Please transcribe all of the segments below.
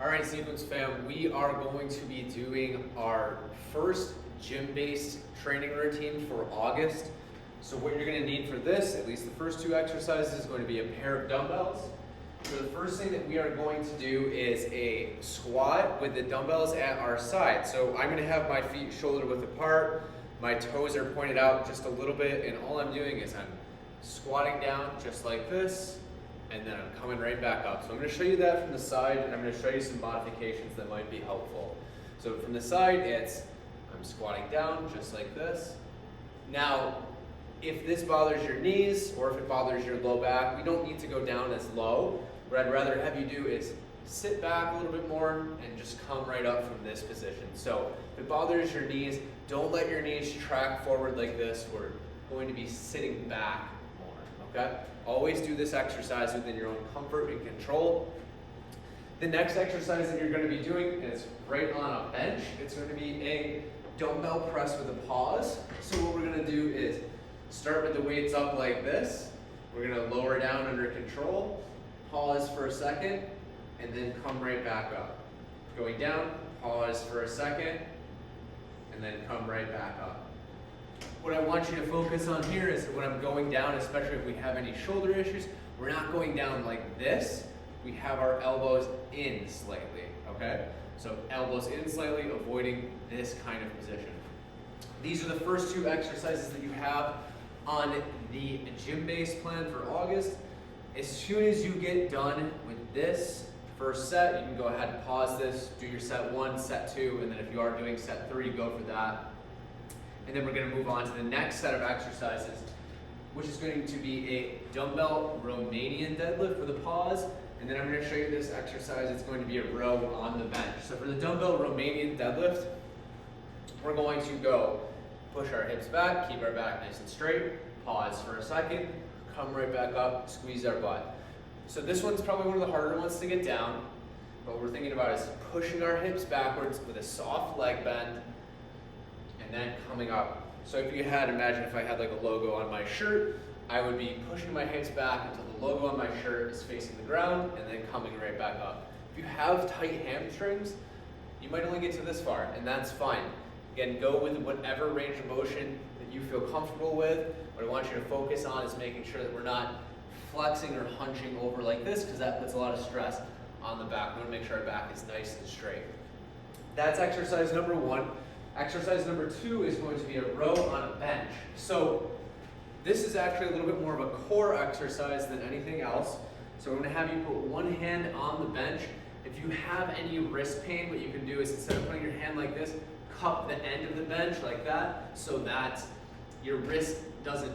All right, Sequence fam, we are going to be doing our first gym-based training routine for August. So what you're gonna need for this, at least the first two exercises, is going to be a pair of dumbbells. So the first thing that we are going to do is a squat with the dumbbells at our side. So I'm gonna have my feet shoulder width apart, my toes are pointed out just a little bit, and all I'm doing is I'm squatting down just like this, and then I'm coming right back up. So I'm going to show you that from the side, and I'm going to show you some modifications that might be helpful. So from the side, I'm squatting down just like this. Now, if this bothers your knees or if it bothers your low back, we don't need to go down as low. What I'd rather have you do is sit back a little bit more and just come right up from this position. So if it bothers your knees, don't let your knees track forward like this. We're going to be sitting back more, okay? Always do this exercise within your own comfort and control. The next exercise that you're going to be doing is right on a bench. It's going to be a dumbbell press with a pause. So what we're going to do is start with the weights up like this. We're going to lower down under control, pause for a second, and then come right back up. Going down, pause for a second, and then come right back up. What I want you to focus on here is when I'm going down, especially if we have any shoulder issues, we're not going down like this. We have our elbows in slightly, okay? So elbows in slightly, avoiding this kind of position. These are the first two exercises that you have on the gym-based plan for August. As soon as you get done with this first set, you can go ahead and pause this, do your set 1, set 2, and then if you are doing set 3, go for that. And then we're going to move on to the next set of exercises, which is going to be a dumbbell Romanian deadlift for the pause. And then I'm going to show you this exercise. It's going to be a row on the bench. So for the dumbbell Romanian deadlift, we're going to go push our hips back, keep our back nice and straight, pause for a second, come right back up, squeeze our butt. So this one's probably one of the harder ones to get down. What we're thinking about is pushing our hips backwards with a soft leg bend, and then coming up. So if you had, imagine if I had like a logo on my shirt, I would be pushing my hips back until the logo on my shirt is facing the ground and then coming right back up. If you have tight hamstrings, you might only get to this far, and that's fine. Again, go with whatever range of motion that you feel comfortable with. What I want you to focus on is making sure that we're not flexing or hunching over like this, because that puts a lot of stress on the back. We want to make sure our back is nice and straight. That's exercise number 1. Exercise number 2 is going to be a row on a bench. So this is actually a little bit more of a core exercise than anything else. So we're going to have you put one hand on the bench. If you have any wrist pain, what you can do is instead of putting your hand like this, cup the end of the bench like that so that your wrist doesn't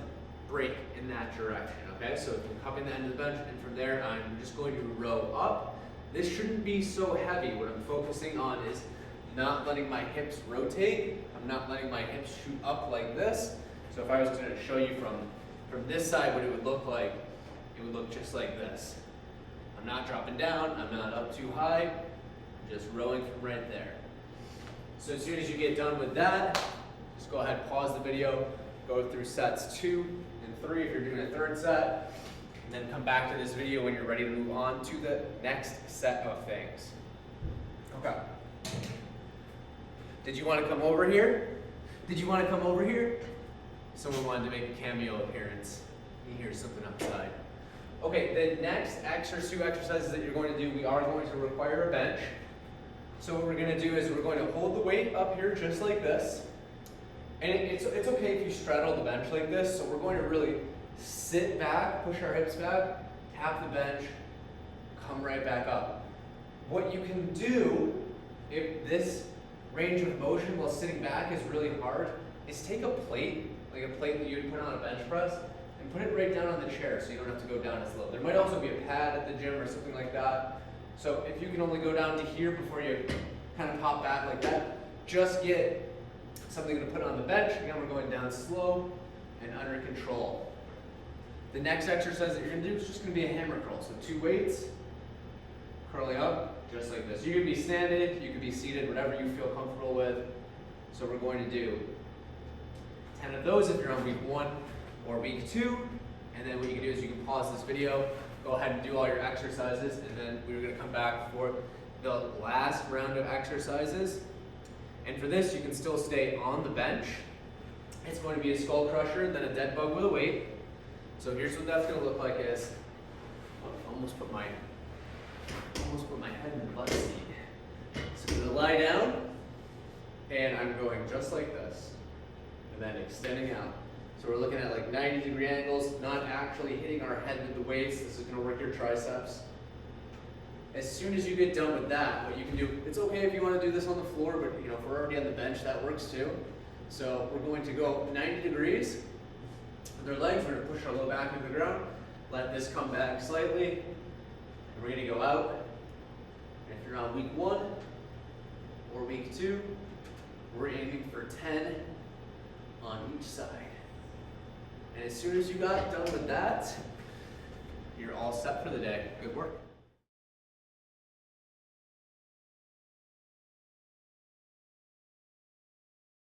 break in that direction, okay? So if I'm cupping the end of the bench, and from there I'm just going to row up. This shouldn't be so heavy. What I'm focusing on is not letting my hips rotate. I'm not letting my hips shoot up like this. So if I was going to show you from this side what it would look like, it would look just like this. I'm not dropping down, I'm not up too high, I'm just rowing from right there. So as soon as you get done with that, just go ahead and pause the video, go through sets 2 and 3 if you're doing a third set, and then come back to this video when you're ready to move on to the next set of things. Okay. Did you want to come over here? Did you want to come over here? Someone wanted to make a cameo appearance. You hear something outside. Okay, the next two exercises that you're going to do, we are going to require a bench. So what we're going to do is we're going to hold the weight up here just like this. And it's okay if you straddle the bench like this. So we're going to really sit back, push our hips back, tap the bench, come right back up. What you can do, if this range of motion while sitting back is really hard, is take a plate, like a plate that you would put on a bench press, and put it right down on the chair so you don't have to go down as low. There might also be a pad at the gym or something like that. So if you can only go down to here before you kind of pop back like that, just get something to put on the bench. Again, we're going down slow and under control. The next exercise that you're going to do is just going to be a hammer curl. So 2 weights, curling up just like this. You could be standing, you could be seated, whatever you feel comfortable with. So we're going to do 10 of those if you're on week 1 or week 2. And then what you can do is you can pause this video, go ahead and do all your exercises, and then we're going to come back for the last round of exercises. And for this, you can still stay on the bench. It's going to be a skull crusher, then a dead bug with a weight. So here's what that's going to look like is, I almost put my head in the butt seat. So I'm going to lie down, and I'm going just like this, and then extending out. So we're looking at like 90-degree angles, not actually hitting our head with the weights. This is going to work your triceps. As soon as you get done with that, what you can do, it's okay if you want to do this on the floor, but you know, if we're already on the bench, that works too. So we're going to go 90 degrees with our legs. We're going to push our low back into the ground, let this come back slightly, and we're going to go out. And if you're on week 1 or week 2, we're aiming for 10 on each side. And as soon as you got done with that, you're all set for the day. Good work.